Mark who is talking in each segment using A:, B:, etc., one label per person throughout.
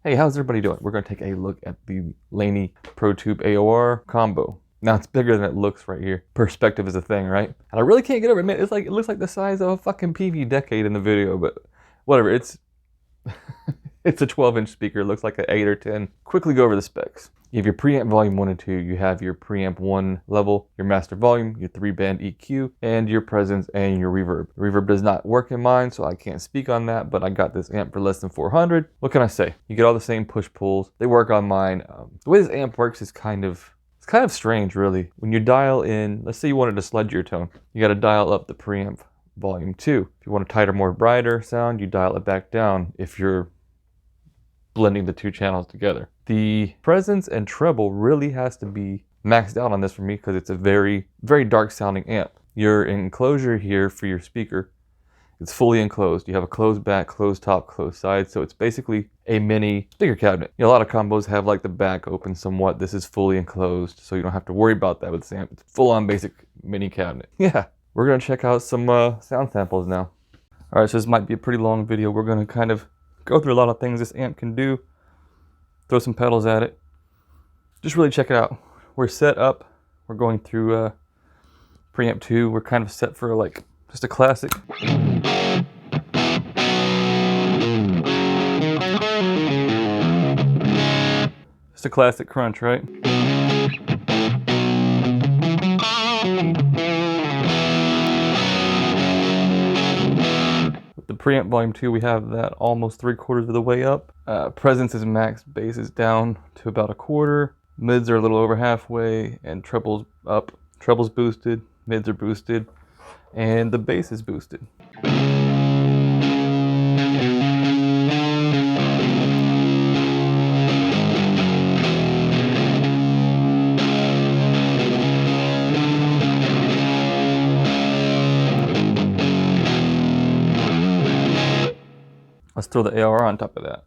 A: Hey, how's everybody doing? We're going to take a look at the Laney Pro-Tube AOR combo. Now it's bigger than it looks right here. Perspective is a thing, right? And I really can't get over it, man. It looks like the size of a fucking PV Decade in the video, but whatever. It's it's a 12-inch speaker. It looks like an 8 or 10. Quickly go over the specs. You have your preamp volume 1 and 2. You have your preamp 1 level, your master volume, your 3-band EQ, and your presence and your reverb. The reverb does not work in mine, so I can't speak on that, but I got this amp for less than $400. What can I say? You get all the same push-pulls. They work on mine. The way this amp works is kind of strange, really. When you dial in, let's say you wanted to sludge your tone, you got to dial up the preamp volume 2. If you want a tighter, more brighter sound, you dial it back down if you're blending the two channels together. The presence and treble really has to be maxed out on this for me because it's a very, very dark sounding amp. Your enclosure here for your speaker, it's fully enclosed. You have a closed back, closed top, closed side, so it's basically a mini speaker cabinet. You know, a lot of combos have like the back open somewhat. This is fully enclosed, so you don't have to worry about that with this amp. It's full on basic mini cabinet. Yeah, we're gonna check out some sound samples now. All right, so this might be a pretty long video. We're gonna kind of go through a lot of things this amp can do, throw some pedals at it, just really check it out. We're set up, we're going through preamp 2, we're kind of set for like just a classic. Just a classic crunch, right? The preamp volume 2, we have that almost 3/4 of the way up. Presence is max, bass is down to about 1/4. Mids are a little over halfway, and treble's up. Treble's boosted, mids are boosted, and the bass is boosted. Let's throw the AOR on top of that.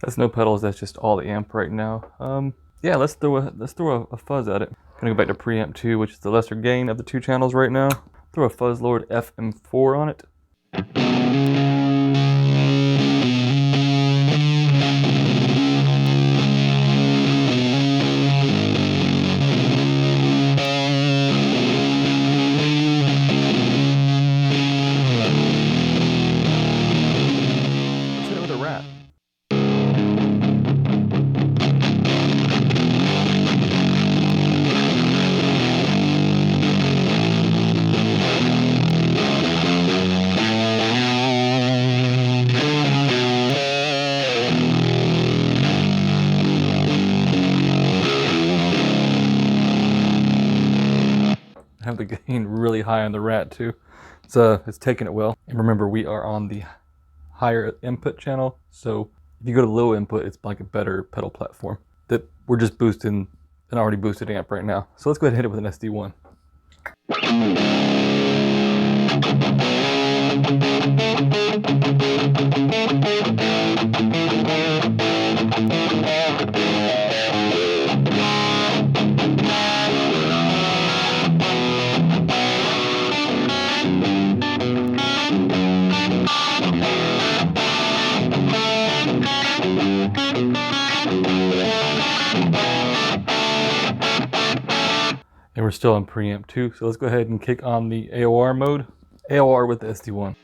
A: That's no pedals, that's just all the amp right now. Yeah, let's throw a fuzz at it. Gonna go back to preamp 2, which is the lesser gain of the two channels right now. Throw a Fuzz Lord FM4 on it. Let's hit it with a rat. Have the gain really high on the rat too. It's taking it well. And remember, we are on the higher input channel, so if you go to low input, it's like a better pedal platform. That we're just boosting an already boosted amp right now. So let's go ahead and hit it with an SD1. And we're still in preamp 2, so let's go ahead and kick on the AOR mode. AOR with the SD1.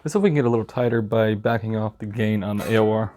A: Let's see if we can get a little tighter by backing off the gain on the AOR.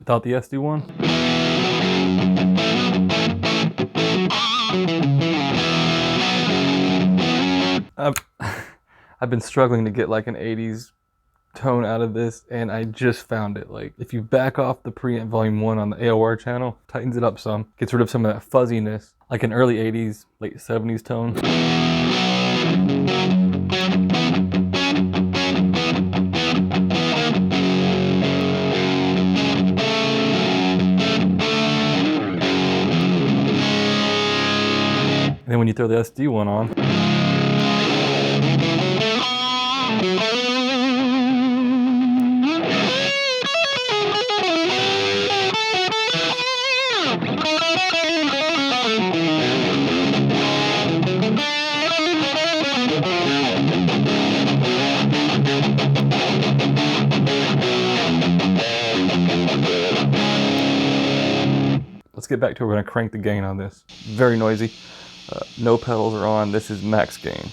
A: Without the SD one. I've been struggling to get like an 80s tone out of this, and I just found it. Like, if you back off the preamp volume 1 on the AOR channel, tightens it up some, gets rid of some of that fuzziness, like an early 80s, late 70s tone. And then when you throw the SD one on, let's get back to it. We're gonna crank the gain on this. Very noisy. No pedals are on. This is max gain.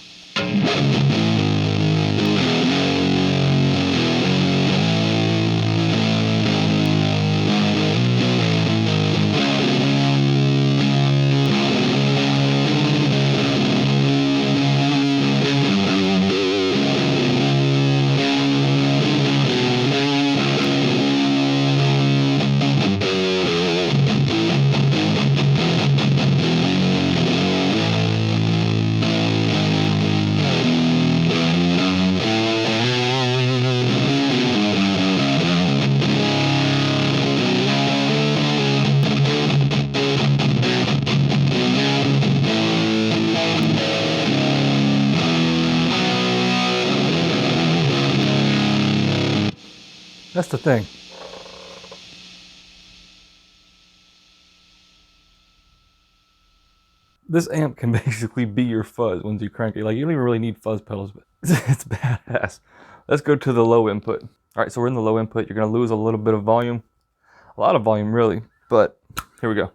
A: That's the thing. This amp can basically be your fuzz once you crank it. Like, you don't even really need fuzz pedals, but it's badass. Let's go to the low input. All right, so we're in the low input. You're gonna lose a little bit of volume. A lot of volume, really, but here we go.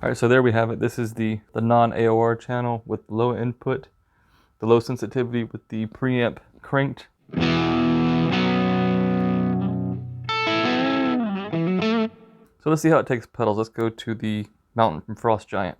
A: All right, so there we have it. This is the non-AOR channel with low input, the low sensitivity with the preamp cranked. So let's see how it takes pedals. Let's go to the Mountain from Frost Giant.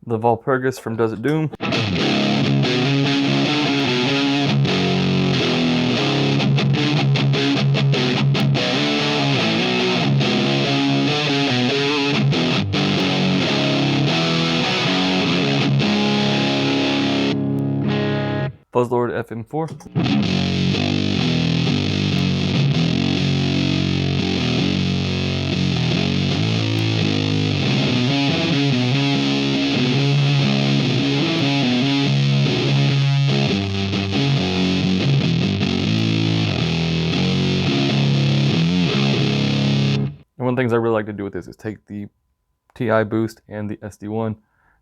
A: The Valpurgis from Does It Doom. Buzzlord FM4. And one of the things I really like to do with this is take the TI boost and the SD1,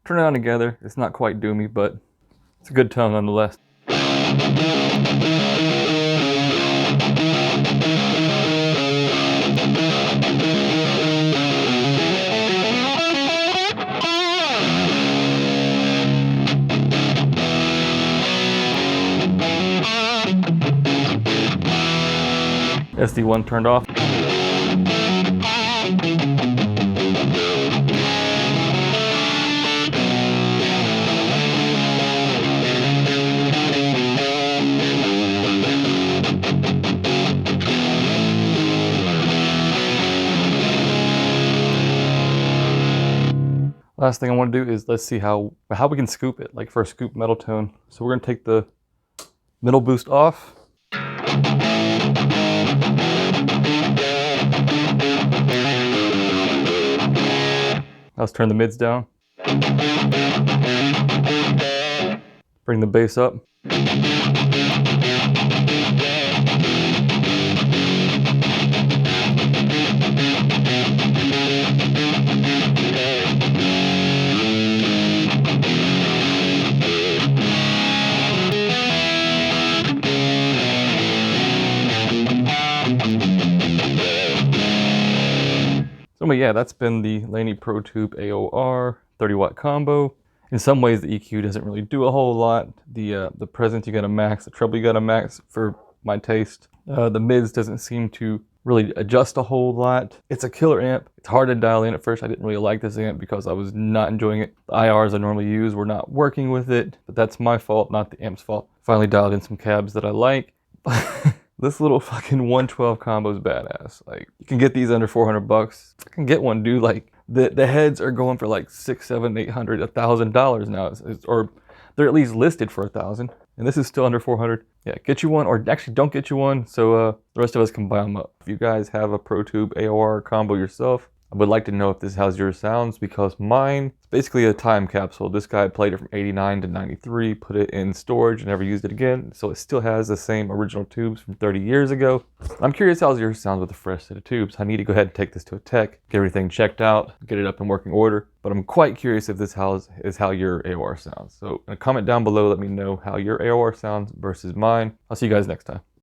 A: turn it on together. It's not quite doomy, but it's a good tone nonetheless. SD1 turned off. Last thing I want to do is let's see how we can scoop it, like for a scoop metal tone. So we're going to take the middle boost off. Let's turn the mids down. Bring the bass up. So yeah, that's been the Laney Pro-Tube AOR 30-watt combo. In some ways, the EQ doesn't really do a whole lot. The presence you got to max, the treble you got to max for my taste. The mids doesn't seem to really adjust a whole lot. It's a killer amp. It's hard to dial in at first. I didn't really like this amp because I was not enjoying it. The IRs I normally use were not working with it, but that's my fault, not the amp's fault. Finally dialed in some cabs that I like. This little fucking 112 combo is badass. Like, you can get these under 400 bucks. I can get one, dude. Like, the heads are going for like $600, $700, $800, $1,000 now. Or they're at least listed for $1,000. And this is still under 400. Yeah, get you one, or actually don't get you one, so the rest of us can buy them up. If you guys have a Pro-Tube AOR combo yourself, I would like to know if this is how yours sounds, because mine is basically a time capsule. This guy played it from 89 to 93, put it in storage, and never used it again. So it still has the same original tubes from 30 years ago. I'm curious how yours sounds with a fresh set of tubes. I need to go ahead and take this to a tech, get everything checked out, get it up in working order. But I'm quite curious if this is how your AOR sounds. So comment down below, let me know how your AOR sounds versus mine. I'll see you guys next time.